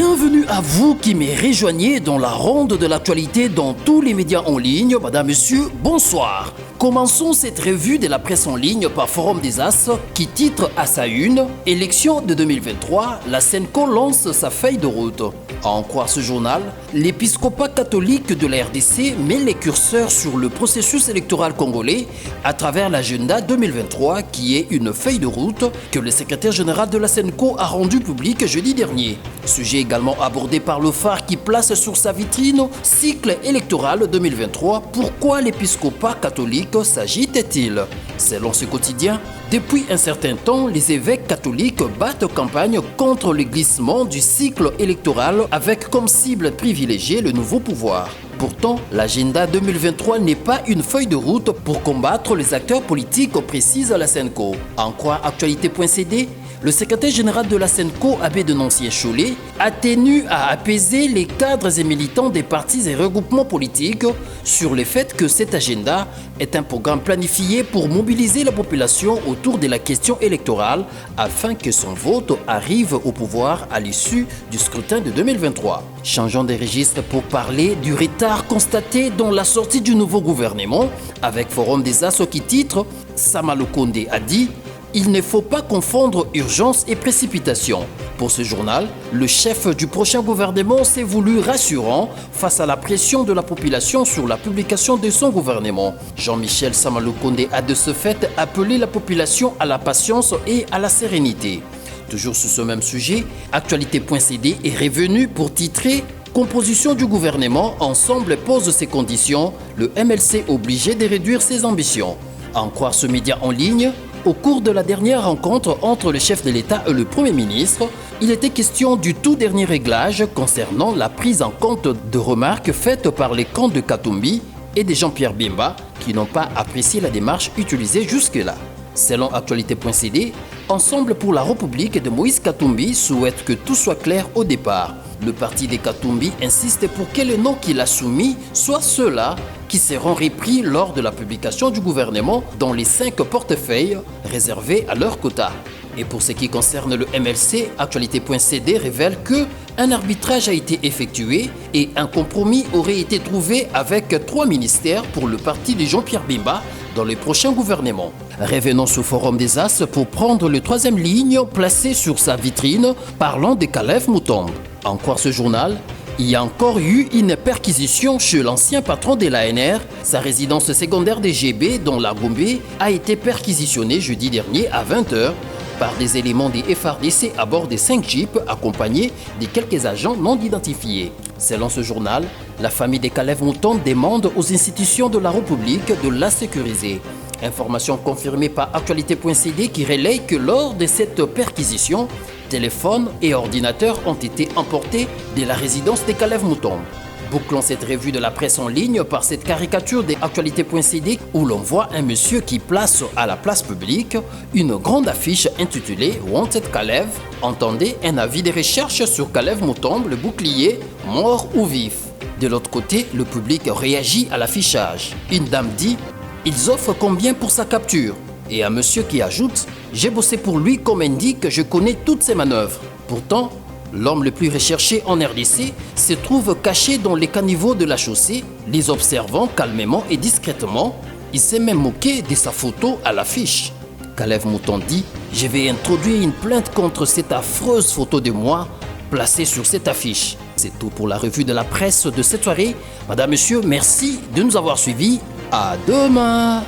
Bienvenue à vous qui me rejoignez dans la ronde de l'actualité dans tous les médias en ligne. Madame, Monsieur, bonsoir. Commençons cette revue de la presse en ligne par Forum des As qui titre à sa une « Élection de 2023, la Senco lance sa feuille de route ». À en croire ce journal, l'épiscopat catholique de la RDC met les curseurs sur le processus électoral congolais à travers l'agenda 2023 qui est une feuille de route que le secrétaire général de la Senco a rendu publique jeudi dernier. Sujet également abordé par le phare qui place sur sa vitrine « Cycle électoral 2023, pourquoi l'épiscopat catholique s'agite-t-il » Selon ce quotidien, depuis un certain temps, les évêques catholiques battent campagne contre le glissement du cycle électoral avec comme cible privilégiée le nouveau pouvoir. Pourtant, l'agenda 2023 n'est pas une feuille de route pour combattre les acteurs politiques, précise la Senco. En croire actualité.cd, le secrétaire général de la Senco, Abbé de Noncier-Cholet, a tenu à apaiser les cadres et militants des partis et regroupements politiques sur le fait que cet agenda est un programme planifié pour mobiliser la population autour de la question électorale afin que son vote arrive au pouvoir à l'issue du scrutin de 2023. Changeons de registre pour parler du retard constaté dans la sortie du nouveau gouvernement avec Forum des As qui titre « Sama Lukonde a dit » il ne faut pas confondre urgence et précipitation. Pour ce journal, le chef du prochain gouvernement s'est voulu rassurant face à la pression de la population sur la publication de son gouvernement. Jean-Michel Sama Lukonde a de ce fait appelé la population à la patience et à la sérénité. Toujours sur ce même sujet, actualité.cd est revenu pour titrer « Composition du gouvernement, ensemble pose ses conditions, le MLC obligé de réduire ses ambitions ». À en croire ce média en ligne, au cours de la dernière rencontre entre le chef de l'État et le Premier ministre, il était question du tout dernier réglage concernant la prise en compte de remarques faites par les camps de Katumbi et de Jean-Pierre Bemba qui n'ont pas apprécié la démarche utilisée jusque-là. Selon actualité.cd, Ensemble pour la République de Moïse Katumbi souhaite que tout soit clair au départ. Le parti de Katumbi insiste pour que les noms qu'il a soumis soient ceux-là qui seront repris lors de la publication du gouvernement dans les 5 portefeuilles réservés à leur quota. Et pour ce qui concerne le MLC, actualité.cd révèle que un arbitrage a été effectué et un compromis aurait été trouvé avec 3 ministères pour le parti de Jean-Pierre Bemba dans le prochain gouvernement. Revenons sur Forum des As pour prendre le 3e ligne placée sur sa vitrine parlant de Caleb Moutombe. En croire ce journal, il y a encore eu une perquisition chez l'ancien patron de l'ANR. Sa résidence secondaire de GB, dans la Gombe, a été perquisitionnée jeudi dernier à 20h par des éléments des FARDC à bord des 5 jeeps accompagnés de quelques agents non identifiés. Selon ce journal, la famille de Caleb Moutombe demande aux institutions de la République de la sécuriser. Information confirmée par actualité.cd qui relaye que lors de cette perquisition, téléphones et ordinateurs ont été emportés de la résidence de Caleb Moutombe. Bouclons cette revue de la presse en ligne par cette caricature de actualité.cd où l'on voit un monsieur qui place à la place publique une grande affiche intitulée « Wanted Caleb ». Entendez un avis de recherche sur Caleb Moutombe, le bouclier, mort ou vif. De l'autre côté, le public réagit à l'affichage. Une dame dit « Ils offrent combien pour sa capture ?» Et un monsieur qui ajoute « J'ai bossé pour lui comme indique, je connais toutes ses manœuvres. » Pourtant, l'homme le plus recherché en RDC se trouve caché dans les caniveaux de la chaussée, les observant calmement et discrètement. Il s'est même moqué de sa photo à l'affiche. Caleb Moutombe dit « Je vais introduire une plainte contre cette affreuse photo de moi placée sur cette affiche. » C'est tout pour la revue de la presse de cette soirée. Madame, Monsieur, merci de nous avoir suivis. À demain.